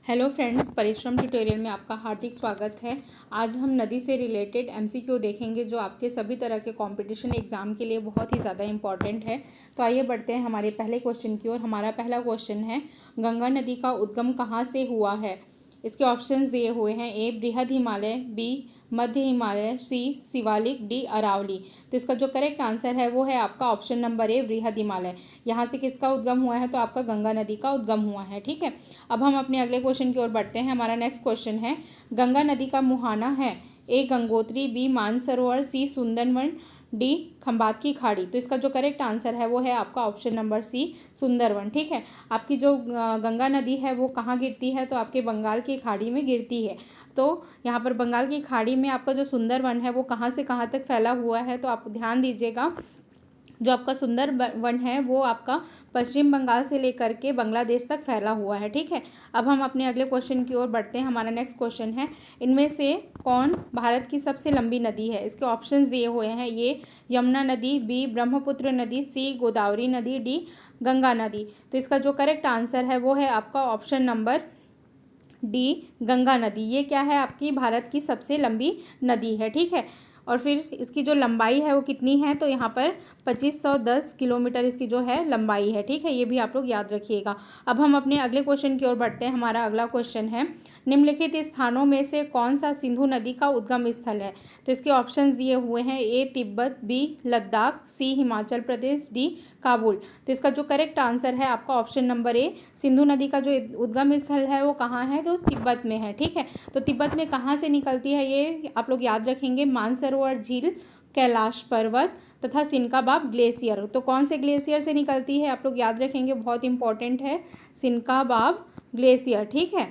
Hello friends, परिश्रम tutorial में आपका हार्दिक स्वागत है। आज हम नदी से रिलेटेड एमसीक्यू देखेंगे जो आपके सभी तरह के कंपटीशन एग्जाम के लिए बहुत ही ज़्यादा इंपॉर्टेंट है। तो आइए बढ़ते हैं हमारे पहले क्वेश्चन की ओर। हमारा पहला क्वेश्चन है, गंगा नदी का उद्गम कहाँ से हुआ है? इसके ऑप्शंस दिए हुए हैं। ए बृहद हिमालय, बी मध्य हिमालय, सी शिवालिक, डी अरावली। तो इसका जो करेक्ट आंसर है वो है आपका ऑप्शन नंबर ए बृहद हिमालय। यहाँ से किसका उद्गम हुआ है? तो आपका गंगा नदी का उद्गम हुआ है। ठीक है, अब हम अपने अगले क्वेश्चन की ओर बढ़ते हैं। हमारा नेक्स्ट क्वेश्चन है, गंगा नदी का मुहाना है ए गंगोत्री, बी मानसरोवर, सी सुंदरवन, डी खंबात की खाड़ी। तो इसका जो करेक्ट आंसर है वो है आपका ऑप्शन नंबर सी सुंदरवन। ठीक है, आपकी जो गंगा नदी है वो कहाँ गिरती है? तो आपके बंगाल की खाड़ी में गिरती है। तो यहाँ पर बंगाल की खाड़ी में आपका जो सुंदरवन है वो कहाँ से कहाँ तक फैला हुआ है? तो आप ध्यान दीजिएगा, जो आपका सुंदर वन है वो आपका पश्चिम बंगाल से लेकर के बांग्लादेश तक फैला हुआ है। ठीक है, अब हम अपने अगले क्वेश्चन की ओर बढ़ते हैं। हमारा नेक्स्ट क्वेश्चन है, इनमें से कौन भारत की सबसे लंबी नदी है? इसके ऑप्शंस दिए हुए हैं। ये यमुना नदी, बी ब्रह्मपुत्र नदी, सी गोदावरी नदी, डी गंगा नदी। तो इसका जो करेक्ट आंसर है वो है आपका ऑप्शन नंबर डी गंगा नदी। ये क्या है? आपकी भारत की सबसे लंबी नदी है। ठीक है, और फिर इसकी जो लंबाई है वो कितनी है? तो यहाँ पर 2510 किलोमीटर इसकी जो है लंबाई है। ठीक है, ये भी आप लोग याद रखिएगा। अब हम अपने अगले क्वेश्चन की ओर बढ़ते हैं। हमारा अगला क्वेश्चन है, निम्नलिखित स्थानों में से कौन सा सिंधु नदी का उद्गम स्थल है? तो इसके ऑप्शंस दिए हुए हैं। ए तिब्बत, बी लद्दाख, सी हिमाचल प्रदेश, डी काबुल। तो इसका जो करेक्ट आंसर है आपका ऑप्शन नंबर ए, सिंधु नदी का जो उद्गम स्थल है वो कहाँ है? तो तिब्बत में है। ठीक है, तो तिब्बत में कहाँ से निकलती है ये आप लोग याद रखेंगे, मानसरोवर झील, कैलाश पर्वत तथा सिनकाबाब ग्लेशियर। तो कौन से ग्लेशियर से निकलती है आप लोग याद रखेंगे, बहुत इंपॉर्टेंट है, सिनकाबाब ग्लेशियर। ठीक है,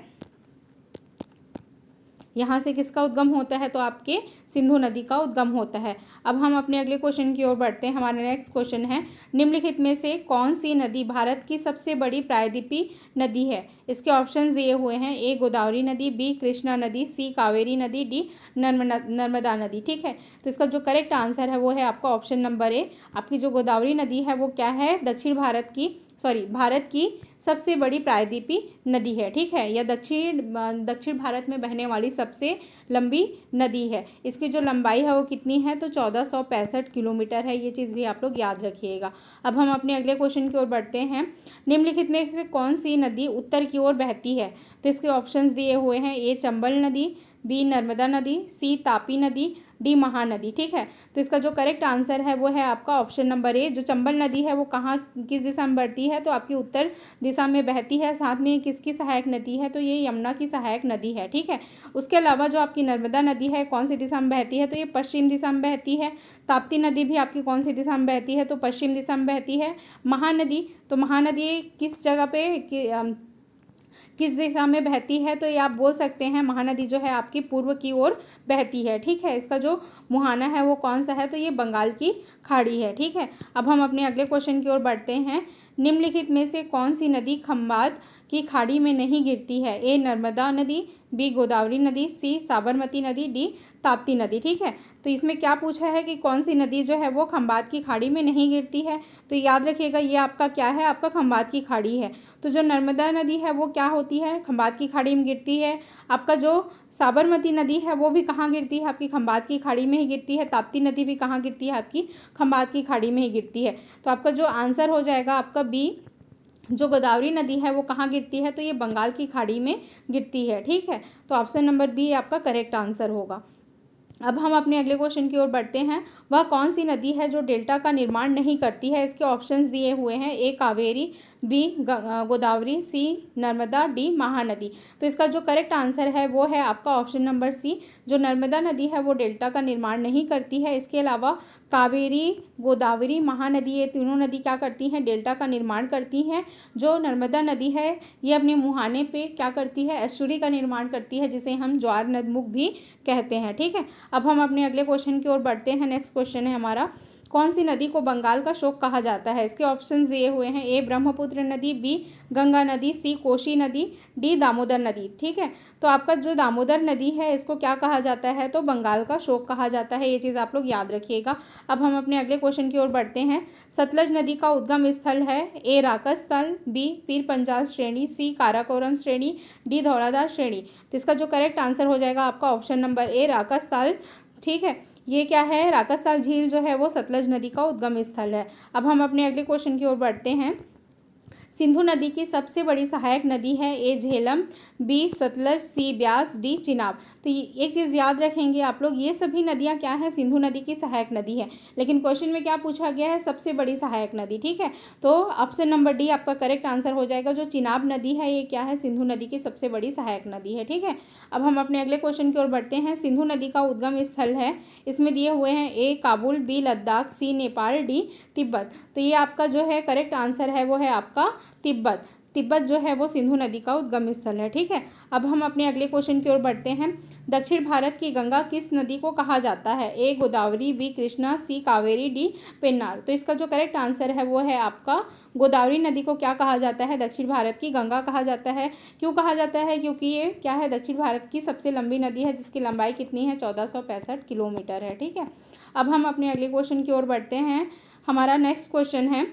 यहाँ से किसका उद्गम होता है? तो आपके सिंधु नदी का उद्गम होता है। अब हम अपने अगले क्वेश्चन की ओर बढ़ते हैं। हमारा नेक्स्ट क्वेश्चन है, निम्नलिखित में से कौन सी नदी भारत की सबसे बड़ी प्रायद्वीपीय नदी है? इसके ऑप्शंस दिए हुए हैं। ए गोदावरी नदी, बी कृष्णा नदी, सी कावेरी नदी, डी नर्मदा नदी। ठीक है, तो इसका जो करेक्ट आंसर है वो है आपका ऑप्शन नंबर ए। आपकी जो गोदावरी नदी है वो क्या है? भारत की सबसे बड़ी प्रायद्वीपीय नदी है। ठीक है, यह दक्षिण भारत में बहने वाली सबसे लंबी नदी है। इसकी जो लंबाई है वो कितनी है? तो 1465 किलोमीटर है। ये चीज़ भी आप लोग याद रखिएगा। अब हम अपने अगले क्वेश्चन की ओर बढ़ते हैं। निम्नलिखित में से कौन सी नदी उत्तर की ओर बहती है? तो इसके ऑप्शंस दिए हुए हैं। ए चंबल नदी, बी नर्मदा नदी, सी तापी नदी, डी महानदी। ठीक है, तो इसका जो करेक्ट आंसर है वो है आपका ऑप्शन नंबर ए। जो चंबल नदी है वो कहाँ किस दिशा में बढ़ती है? तो आपकी उत्तर दिशा में बहती है। साथ में किसकी सहायक नदी है? तो ये यमुना की सहायक नदी है। ठीक है, उसके अलावा जो आपकी नर्मदा नदी है कौन सी दिशा में बहती है? तो ये पश्चिम दिशा में बहती है। ताप्ती नदी भी आपकी कौन सी दिशा में बहती है? तो पश्चिम दिशा में बहती है। महानदी, तो महानदी किस जगह पे किस दिशा में बहती है? तो ये आप बोल सकते हैं महानदी जो है आपकी पूर्व की ओर बहती है। ठीक है, इसका जो मुहाना है वो कौन सा है? तो ये बंगाल की खाड़ी है। ठीक है, अब हम अपने अगले क्वेश्चन की ओर बढ़ते हैं। निम्नलिखित में से कौन सी नदी खंबात की खाड़ी में नहीं गिरती है? ए नर्मदा नदी, बी गोदावरी नदी, सी साबरमती नदी, डी ताप्ती नदी। ठीक है, तो इसमें क्या पूछा है कि कौन सी नदी जो है वो खंबात की खाड़ी में नहीं गिरती है? तो याद रखिएगा, ये आपका क्या है? आपका खंबात की खाड़ी है। तो जो नर्मदा नदी है वो क्या होती है? खंबात की खाड़ी में गिरती है। आपका जो साबरमती नदी है वो भी कहाँ गिरती है? आपकी खंबात की खाड़ी में ही गिरती है। ताप्ती नदी भी कहाँ गिरती है? आपकी खंबात की खाड़ी में ही गिरती है। तो आपका जो आंसर हो जाएगा आपका बी, जो गोदावरी नदी है वो कहाँ गिरती है? तो ये बंगाल की खाड़ी में गिरती है। ठीक है, तो ऑप्शन नंबर बी आपका करेक्ट आंसर होगा। अब हम अपने अगले क्वेश्चन की ओर बढ़ते हैं। वह कौन सी नदी है जो डेल्टा का निर्माण नहीं करती है? इसके ऑप्शंस दिए हुए हैं। ए कावेरी, बी गोदावरी, सी नर्मदा, डी महानदी। तो इसका जो करेक्ट आंसर है वो है आपका ऑप्शन नंबर सी। जो नर्मदा नदी है वो डेल्टा का निर्माण नहीं करती है। इसके अलावा कावेरी, गोदावरी, महानदी, ये तीनों नदी क्या करती हैं? डेल्टा का निर्माण करती हैं। जो नर्मदा नदी है ये अपने मुहाने पे क्या करती है? एस्चुरी का निर्माण करती है, जिसे हम ज्वार नदमुख भी कहते हैं। ठीक है, अब हम अपने अगले क्वेश्चन की ओर बढ़ते हैं। नेक्स्ट क्वेश्चन है हमारा, कौन सी नदी को बंगाल का शोक कहा जाता है? इसके ऑप्शंस दिए हुए हैं। ए ब्रह्मपुत्र नदी, बी गंगा नदी, सी कोसी नदी, डी दामोदर नदी। ठीक है, तो आपका जो दामोदर नदी है इसको क्या कहा जाता है? तो बंगाल का शोक कहा जाता है। ये चीज़ आप लोग याद रखिएगा। अब हम अपने अगले क्वेश्चन की ओर बढ़ते हैं। सतलज नदी का उद्गम स्थल है? ए राकस स्थल, बी पीर पंजाल श्रेणी, सी काराकोरम श्रेणी, डी धौलाधार श्रेणी। तो इसका जो करेक्ट आंसर हो जाएगा आपका ऑप्शन नंबर ए राकस स्थल। ठीक है, ये क्या है? राकसताल झील जो है वो सतलज नदी का उद्गम स्थल है। अब हम अपने अगले क्वेश्चन की ओर बढ़ते हैं। सिंधु नदी की सबसे बड़ी सहायक नदी है? ए झेलम, बी सतलज, सी ब्यास, डी चिनाब। तो एक चीज़ याद रखेंगे आप लोग, ये सभी नदियाँ क्या है? सिंधु नदी की सहायक नदी है, लेकिन क्वेश्चन में क्या पूछा गया है? सबसे बड़ी सहायक नदी। ठीक है, तो ऑप्शन नंबर डी आपका करेक्ट आंसर हो जाएगा। जो चिनाब नदी है ये क्या है? सिंधु नदी की सबसे बड़ी सहायक नदी है। ठीक है, अब हम अपने अगले क्वेश्चन की ओर बढ़ते हैं। सिंधु नदी का उद्गम स्थल है, इसमें दिए हुए हैं ए काबुल, बी लद्दाख, सी नेपाल, डी तिब्बत। तो ये आपका जो है करेक्ट आंसर है वो है आपका तिब्बत। तिब्बत जो है वो सिंधु नदी का उद्गम स्थल है। ठीक है, अब हम अपने अगले क्वेश्चन की ओर बढ़ते हैं। दक्षिण भारत की गंगा किस नदी को कहा जाता है? ए गोदावरी, बी कृष्णा, सी कावेरी, डी पेन्नार। तो इसका जो करेक्ट आंसर है वो है आपका गोदावरी नदी को क्या कहा जाता है? दक्षिण भारत की गंगा कहा जाता है। क्यों कहा जाता है? क्योंकि ये क्या है? दक्षिण भारत की सबसे लंबी नदी है, जिसकी लंबाई कितनी है? 1465 किलोमीटर है। ठीक है, अब हम अपने अगले क्वेश्चन की ओर बढ़ते हैं। हमारा नेक्स्ट क्वेश्चन है,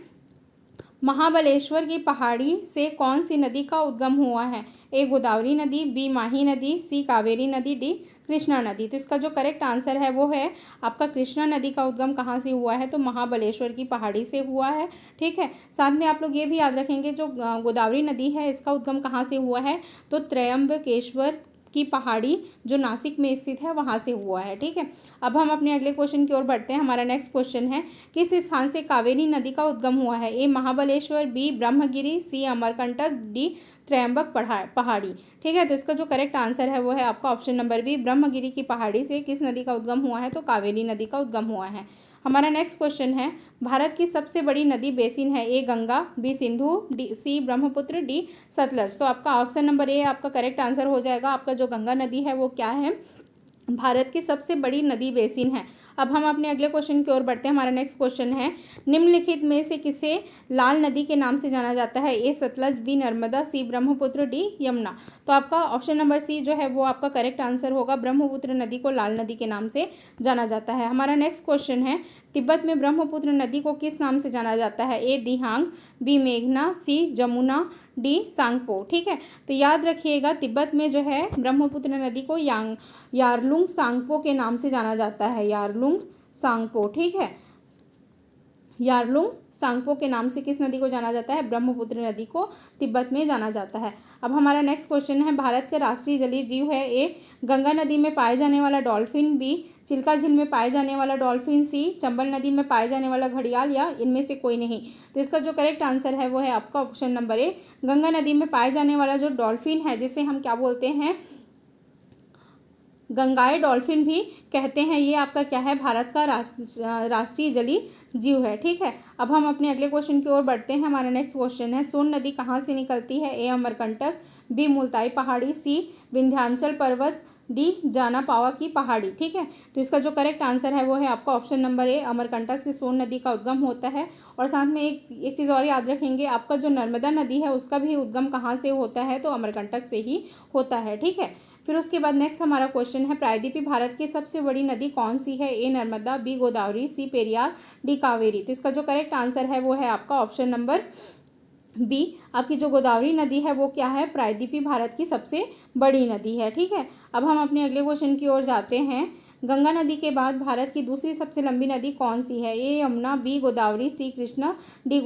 महाबलेश्वर की पहाड़ी से कौन सी नदी का उद्गम हुआ है? ए गोदावरी नदी, बी माही नदी, सी कावेरी नदी, डी कृष्णा नदी। तो इसका जो करेक्ट आंसर है वो है आपका कृष्णा नदी का उद्गम कहाँ से हुआ है? तो महाबलेश्वर की पहाड़ी से हुआ है। ठीक है, साथ में आप लोग ये भी याद रखेंगे, जो गोदावरी नदी है इसका उद्गम कहाँ से हुआ है? तो त्रयंबकेश्वर की पहाड़ी जो नासिक में स्थित है वहाँ से हुआ है। ठीक है, अब हम अपने अगले क्वेश्चन की ओर बढ़ते हैं। हमारा नेक्स्ट क्वेश्चन है, किस स्थान से कावेरी नदी का उद्गम हुआ है? ए महाबलेश्वर, बी ब्रह्मगिरी, सी अमरकंटक, डी त्रयंबक पहाड़ी। ठीक है, तो इसका जो करेक्ट आंसर है वो है आपका ऑप्शन नंबर बी, ब्रह्मगिरी की पहाड़ी से किस नदी का उद्गम हुआ है? तो कावेरी नदी का उद्गम हुआ है। हमारा नेक्स्ट क्वेश्चन है, भारत की सबसे बड़ी नदी बेसिन है? A Ganga, B Sindhu, D C Brahmaputra, D Sutlej. तो आपका ऑप्शन नंबर ए आपका करेक्ट आंसर हो जाएगा। आपका जो गंगा नदी है वो क्या है? भारत की सबसे बड़ी नदी बेसिन है। अब हम अपने अगले क्वेश्चन की ओर बढ़ते हैं। हमारा नेक्स्ट क्वेश्चन है, निम्नलिखित में से किसे लाल नदी के नाम से जाना जाता है? ए सतलज, बी नर्मदा, सी ब्रह्मपुत्र, डी यमुना। तो आपका ऑप्शन नंबर सी जो है वो आपका करेक्ट आंसर होगा। ब्रह्मपुत्र नदी को लाल नदी के नाम से जाना जाता है। हमारा नेक्स्ट क्वेश्चन है, तिब्बत में ब्रह्मपुत्र नदी को किस नाम से जाना जाता है? ए दिहांग, बी मेघना, सी जमुना, डी सांगपो। ठीक है, तो याद रखिएगा, तिब्बत में जो है ब्रह्मपुत्र नदी को यारलुंग सांगपो के नाम से जाना जाता है। यारलुंग सांगपो। ठीक है, यारलुंग सांगपो के नाम से किस नदी को जाना जाता है? ब्रह्मपुत्र नदी को तिब्बत में जाना जाता है। अब हमारा नेक्स्ट क्वेश्चन है, भारत के राष्ट्रीय जलीय जीव है? ए गंगा नदी में पाए जाने वाला डॉल्फिन, बी चिल्का झील में पाए जाने वाला डॉल्फिन, सी चंबल नदी में पाए जाने वाला घड़ियाल, या इनमें से कोई नहीं। तो इसका जो करेक्ट आंसर है वो है आपका ऑप्शन नंबर ए, गंगा नदी में पाए जाने वाला जो डॉल्फिन है, जिसे हम क्या बोलते हैं? गंगाई डॉल्फिन भी कहते हैं। ये आपका क्या है? भारत का राष्ट्रीय जलीय जीव है। ठीक है, अब हम अपने अगले क्वेश्चन की ओर बढ़ते हैं। हमारा नेक्स्ट क्वेश्चन है, सोन नदी कहाँ से निकलती है? ए अमरकंटक, बी मुल्ताई पहाड़ी, सी विंध्याचल पर्वत, डी जानापावा की पहाड़ी। ठीक है, तो इसका जो करेक्ट आंसर है वो है आपका ऑप्शन नंबर ए, अमरकंटक से सोन नदी का उद्गम होता है। और साथ में एक चीज़ और याद रखेंगे, आपका जो नर्मदा नदी है उसका भी उद्गम कहाँ से होता है? तो अमरकंटक से ही होता है। ठीक है, फिर उसके बाद नेक्स्ट हमारा क्वेश्चन है, प्रायद्वीपीय भारत की सबसे बड़ी नदी कौन सी है? ए नर्मदा, बी गोदावरी, सी पेरियार, डी कावेरी। तो इसका जो करेक्ट आंसर है वो है आपका ऑप्शन नंबर बी, आपकी जो गोदावरी नदी है वो क्या है? प्रायद्वीपीय भारत की सबसे बड़ी नदी है। ठीक है, अब हम अपने अगले क्वेश्चन की ओर जाते हैं। गंगा नदी के बाद भारत की दूसरी सबसे लंबी नदी कौन सी है? A Yamuna, B Godavari, C Krishna, D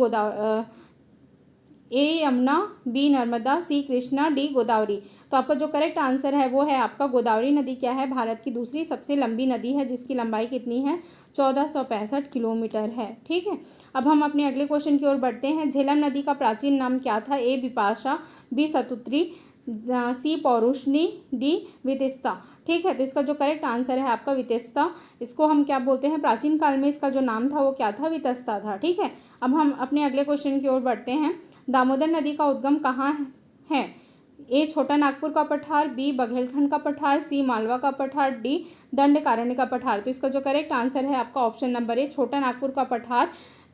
A Yamuna, B Narmada, C Krishna, D Godavari. तो आपका जो करेक्ट आंसर है वो है आपका गोदावरी नदी क्या है? भारत की दूसरी सबसे लंबी नदी है, जिसकी लंबाई कितनी है? 1465 किलोमीटर है। ठीक है, अब हम अपने अगले क्वेश्चन की ओर बढ़ते हैं। झेलम नदी का प्राचीन नाम क्या था? ए बिपाशा, बी सतुत्री, सी पौरुषणी, डी वितिस्ता। ठीक है, तो इसका जो करेक्ट आंसर है आपका वितिस्ता। इसको हम क्या बोलते हैं? प्राचीन काल में इसका जो नाम था वो क्या था? वितस्ता था। ठीक है, अब हम अपने अगले क्वेश्चन की ओर बढ़ते हैं। दामोदर नदी का उद्गम कहाँ है? ए छोटा नागपुर का पठार, बी बघेलखंड का पठार, सी मालवा का पठार, डी दंडकारण्य का पठार। तो इसका जो करेक्ट आंसर है आपका ऑप्शन नंबर ए छोटा नागपुर का पठार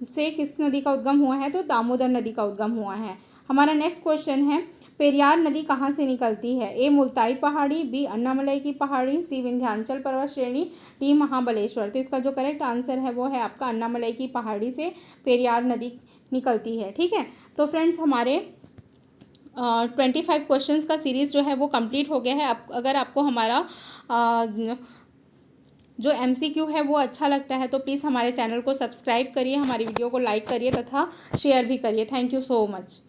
से किस नदी का उद्गम हुआ है, तो दामोदर नदी का उद्गम हुआ है। हमारा नेक्स्ट क्वेश्चन है पेरियार नदी कहाँ से निकलती है, ए मुल्ताई पहाड़ी, बी अन्नामलई की पहाड़ी, सी विंध्याचल पर्वत श्रेणी, डी महाबलेश्वर। तो इसका जो करेक्ट आंसर है वो है आपका अन्नामलई की पहाड़ी से पेरियार नदी निकलती है। ठीक है, तो फ्रेंड्स हमारे 25 क्वेश्चंस का सीरीज़ जो है वो कंप्लीट हो गया है। अगर आपको हमारा जो MCQ है वो अच्छा लगता है तो प्लीज़ हमारे चैनल को सब्सक्राइब करिए, हमारी वीडियो को लाइक करिए तथा शेयर भी करिए। Thank you so much.